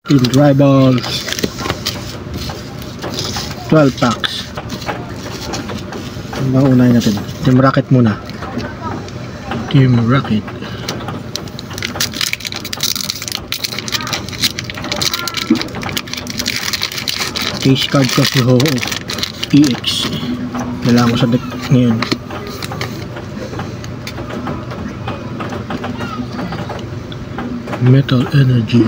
Team Rivals 12 packs. Ang unahin natin, Team Rocket muna. Team Rocket. Case card ko si Ho-Oh EX. Kailangan ko sa deck ngayon. Metal Energy.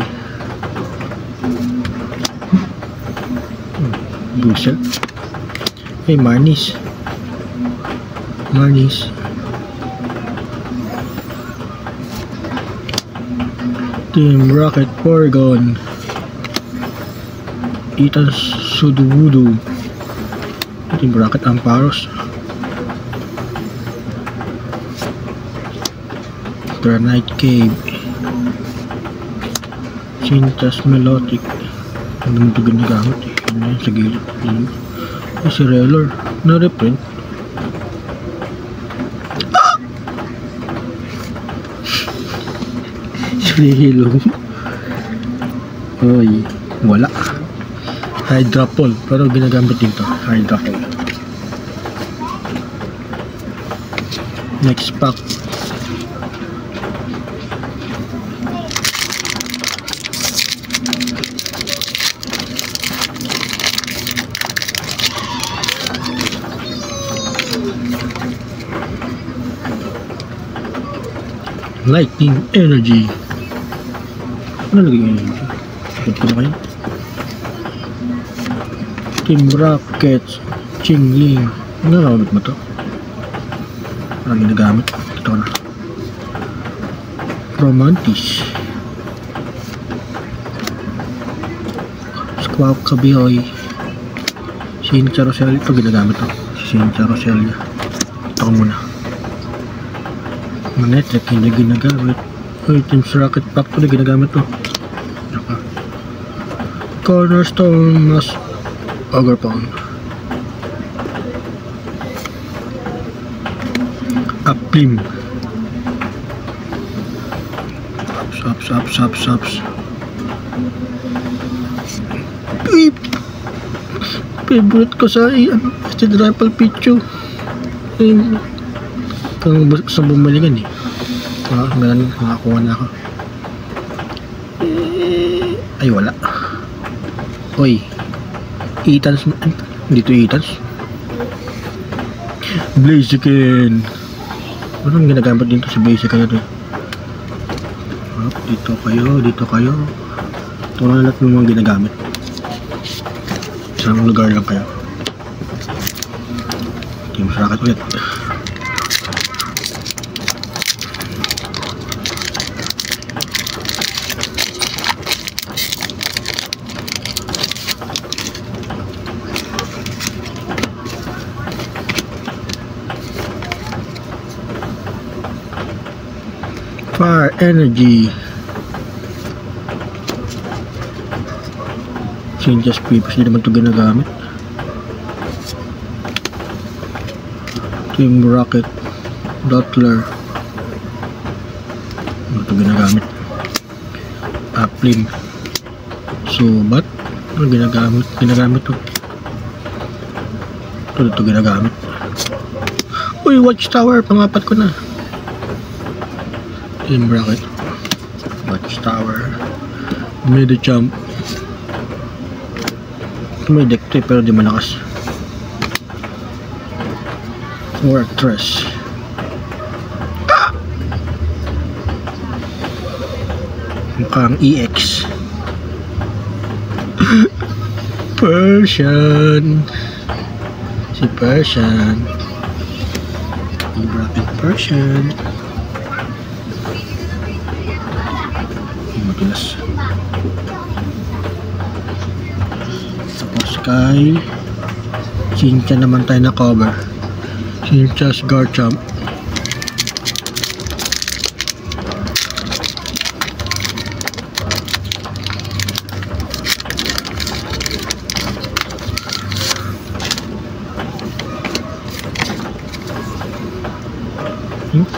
Buset. Hey, Marnis. Team Rocket Porygon. Ethan Sudowoodo. Team Rocket Amparos. Granite Cave. Cintas Melodic. Ano naman ito ginagamit eh. Ano yan sa gilid. Si Relor na reprint. Hilo. Oy, wala. Hydrapol, pero ginagamit din to. Hydrapol. Next pack. Lightning Energy. Ano lagi energy? Ikot ko na kayo. Team Rockets Chingling. Ano nakamit mo to? Parang ginagamit. Ito na. Romantis. Squawk Kabihoy. Sincha Roselia. Ito ginagamit to. Sincha Roselia. Ito ko muna. Manetric hindi ginagamit. Ay, Team Rocket Pack to na ginagamit to. Cornerstone mas Overpound. Uplim. Subs. Favorite ko sa Drapal Pichu. Kung gusto bumaligan eh. Meron nakakuha na ako. Ay wala. Oy, Ethan's. Dito Ethan's Blaziken. Anong ginagamit dito si Blaziken na to? Dito kayo. Ito na lahat ng mga ginagamit. Isang lugar lang kayo. Team Rocket ulit. Fire Energy. Sinjas Papers, hindi naman ito ginagamit. Team Rocket Dottler. Ano ito ginagamit? Uplim. Subat. Ano ginagamit? Ginagamit ito. Ito ginagamit. Uy, Watchtower. Pangapat ko na. Team Rocket Watchtower. Medicham. May deck to pero di malakas. Fortress. Mukhang EX. Persian. Si Persian. Team Rocket Persian. Matilas. Tapos kay Sincha naman tayo na cover. Sincha's Garchomp.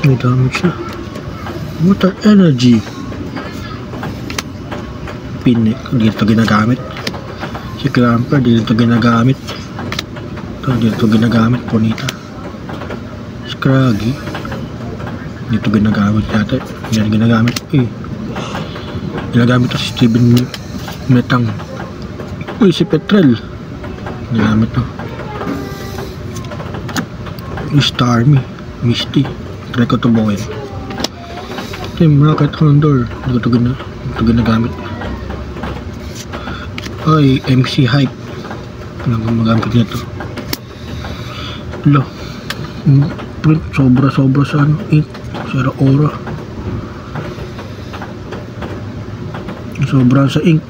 May damage na. Water Energy. pin eh. Dito ginagamit. Si clamper, dito ginagamit. Dito ginagamit. Bonita. Scraggy. Dito ginagamit yata. Yan ginagamit. Ginagamit to si Steven Metang. Si Petrel. Ginagamit to. Starmie. Misty. Try ko to buuin. Team Rocket Condor. Dito ginagamit. MC Hype. Magamit nito. Lo. Print sobra sa ink. Sira aura. Sobra sa ink.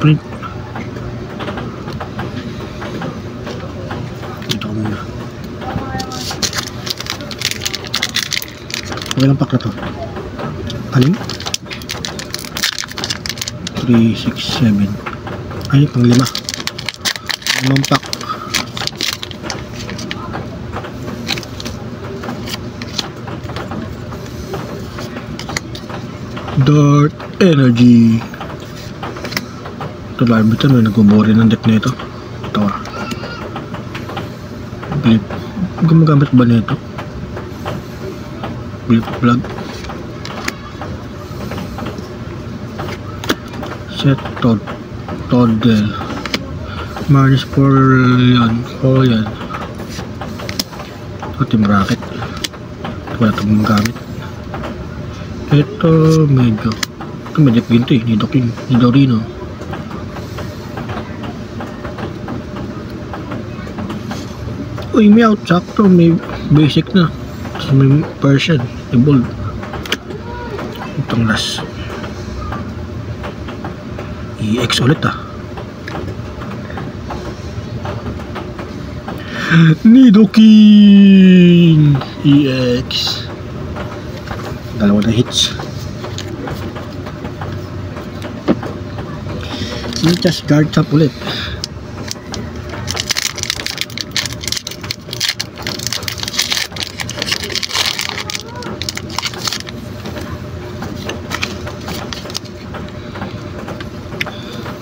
Print. Ito ko muna. Ilang pack na to? Alin? 3, 6, 7. Ay, pang 5. 5 pack. Dark Energy. Ito live ito, may nagbuburi ng deck nito. Ito Blip. Gumagamit ba nito? Blip plug. Set Toddle. Maris Folian. Ito Team Rocket. Wala ito gumagamit. Ito medyo. Ito medyo ginto eh. Ni Dorino. May out. Sakto. May basic na. Tapos may Persian. Evolve. Itong last. EX ulit Nidoking EX. Dalawa na hits. Just guard up ulit.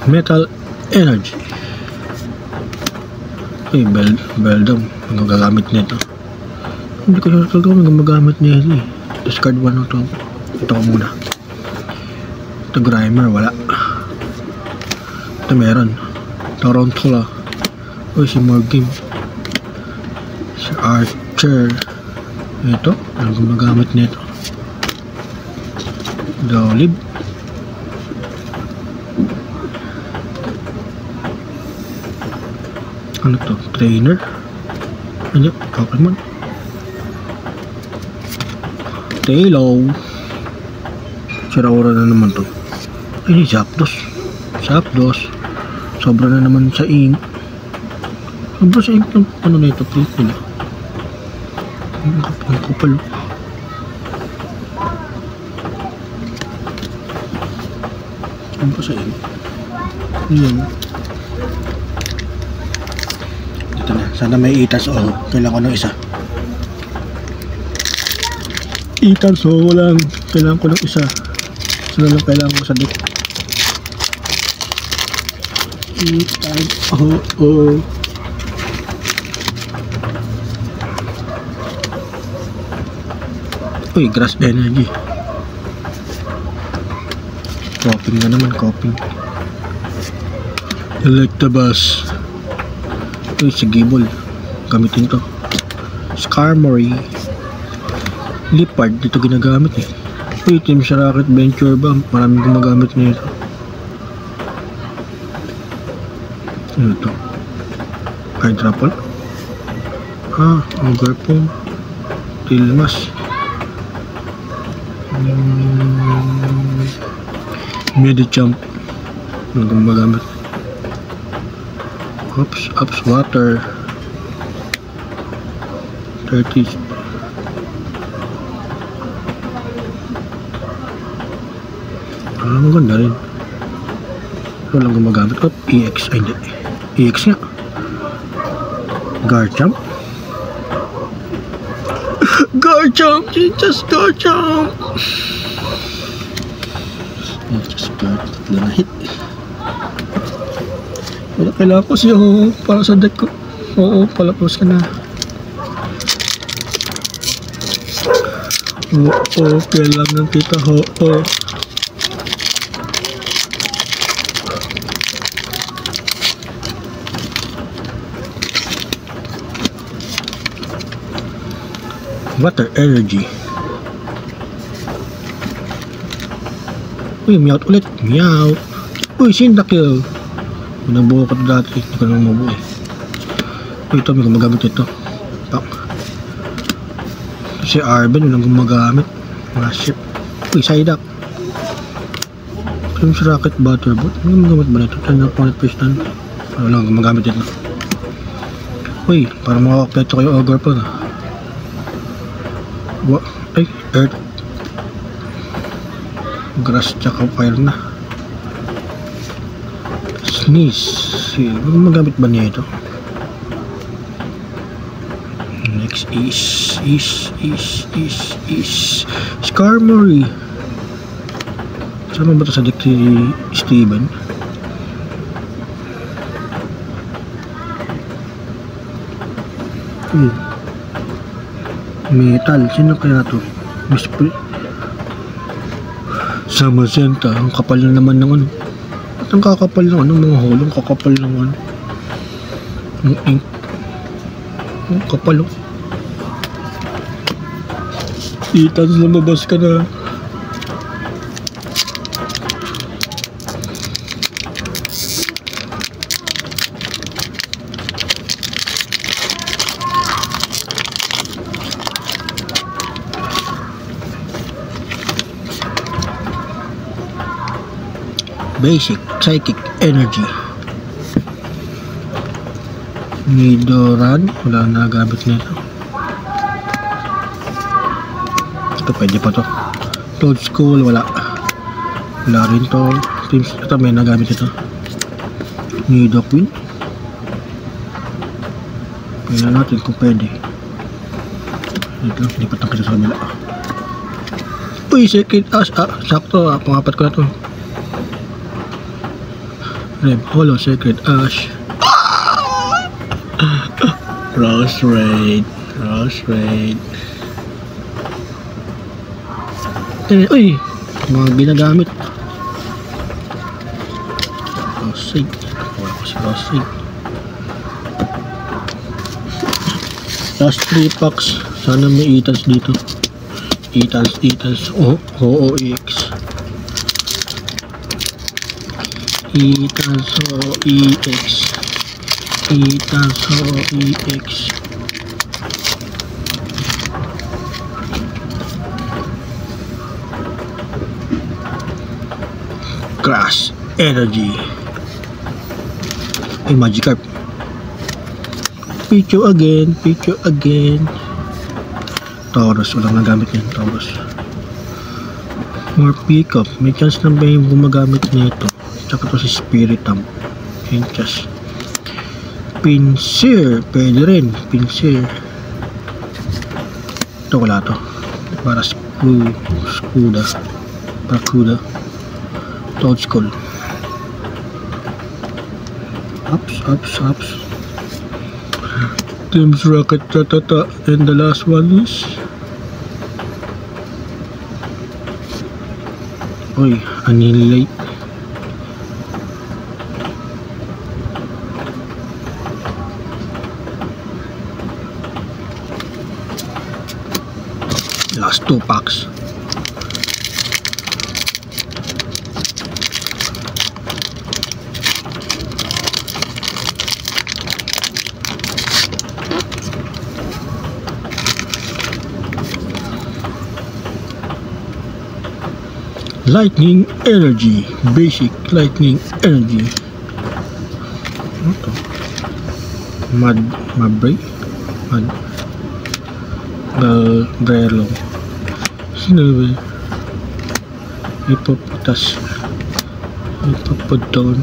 Metal Energy. Beldam. Ang gagamit nito. Hindi ko sure kung ang magagamit nito eh. Discard 1 to. Ito ko muna. Ito Grimer. Wala. Ito meron. Tarantula. Si Morgan. Si Archer. Ito. Ang gumagamit nito. Dolib. Ano to? Trainer? Ano? Pokemon? Tailo. Siraura na naman to. Ay, Zapdos. Sobra na naman sa ink. Sobra sa ink ng ano na ito. Print nila. Ang kapal. Sobra sa ink. Ayan. Ito na. Sana may itas. Kailangan ko ng isa. Itas lang. Kailangan ko ng isa. Sana lang kailangan ko sa deck. Itas. Uy, Grass Energy. Coping na naman. Electabuzz. Uy, si Gibble. Gamitin to. Skarmory. Leopard. Dito ginagamit eh. Uy, Team Rocket Venture ba? Maraming gumagamit nito. Ano to? Hydrapol. Overpool. Tilmas. Medicham. Ano gumagamit? Ups, water. 30. Maganda rin. Walang gumagamit. EX. Ay, hindi. EX nga. Garchomp. Just Garchomp. Just Garchomp. Tatlo na hit. Wala, kailangan ko siya para sa deck ko. Oo, palapos ka na. Oo, kailangan kita. Oo. Water energy. Uy, meowt ulit. Meow. Uy, Cyndaquil. Nabuo ko ito dati. Hindi ko nang mabuo eh. Uy, ito, may gumagamit ito. Pak. Si Arben, walang gumagamit. Mga ship. Uy, Psyduck. Crimson Rocket Butterbot. Ano gumagamit ba nito? Turn up on piston. Walang gumagamit ito. Uy, para makakakleto kayo ogre pa na. Ay, earth. Grass tsaka fire na. Sneeze. Ano magamit ba niya ito? Next is Skarmory. Saan ba ito sa deck si Steven? Metal, sino kaya to? Samazenta, ang kapal na naman ng ano. At ang kakapal ng ano, mga hulong kakapal ng ano. Ang ink. Ang kapal oh. Itans, lumabas ka na. Basic Psychic Energy. Nidoran, wala na gamit nito. Ito pwede pa to. Toadscool, wala. Wala rin to. Ito may nagamit ito. Nidoqueen. Tingnan natin kung pwede. Dito, lipat ang kasi sa kabila. Uy, Secret Ash. Sakto, pangapat ko na to. Reb Holo Secret Ash. Rose Raid. Uy, mga ginagamit. Rose Raid. Wala ko si Rose Raid. Last 3 packs. Sana may Itans dito. Itans. OOX. Itans OEX. Crash Energy. Magikarp. Pichu again. Taurus, walang nagamit yan. Taurus. More pickup. May chance na ba yung gumagamit nito? Tsaka to si Spiritomb. Pinchas. Pinsir. Pwede rin. Pinsir. Ito wala to. Para Barracuda. Toadscool. Ups. Team's Rocket Tatata. And the last one is Annihilate. Last 2 packs. Lightning Energy. Basic Lightning Energy. Ito. Mabray. Brelo. Sino Hippopotas. Hippopodon.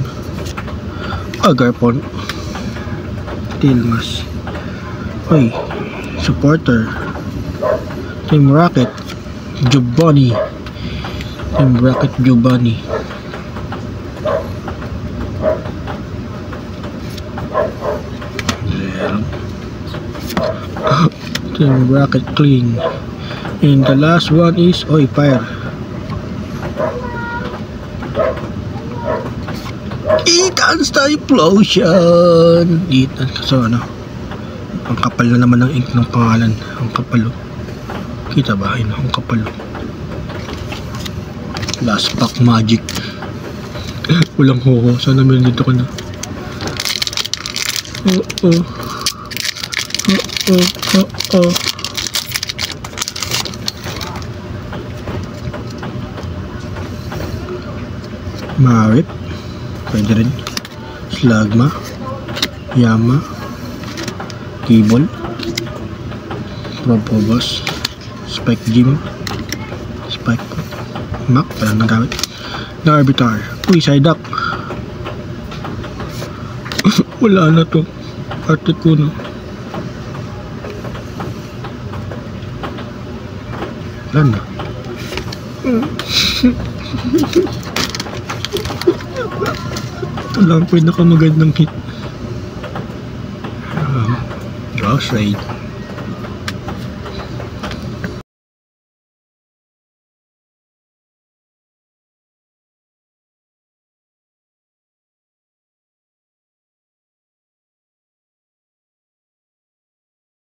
Agarpon. Tilmas. Supporter. Team Rocket. Giovanni. Team Rocket clean. And the last one is oy fire. Instant explosion. So ano, ang kapal na naman ng ink ng pangalan. Ang kapal oh. Kita ba? Ayun, ang kapal oh. Last pack magic. Walang hoho. Sana meron dito ka na. Marip. Pwede rin. Slagma. Yama. Cable. Probobos. Spike Gym. Spike Mac. Parang nagamit. Narbitar. Uy, Psyduck. Wala na to. Articuno. Wala na. Ito lang pinakamagandang hit. Draw Shade.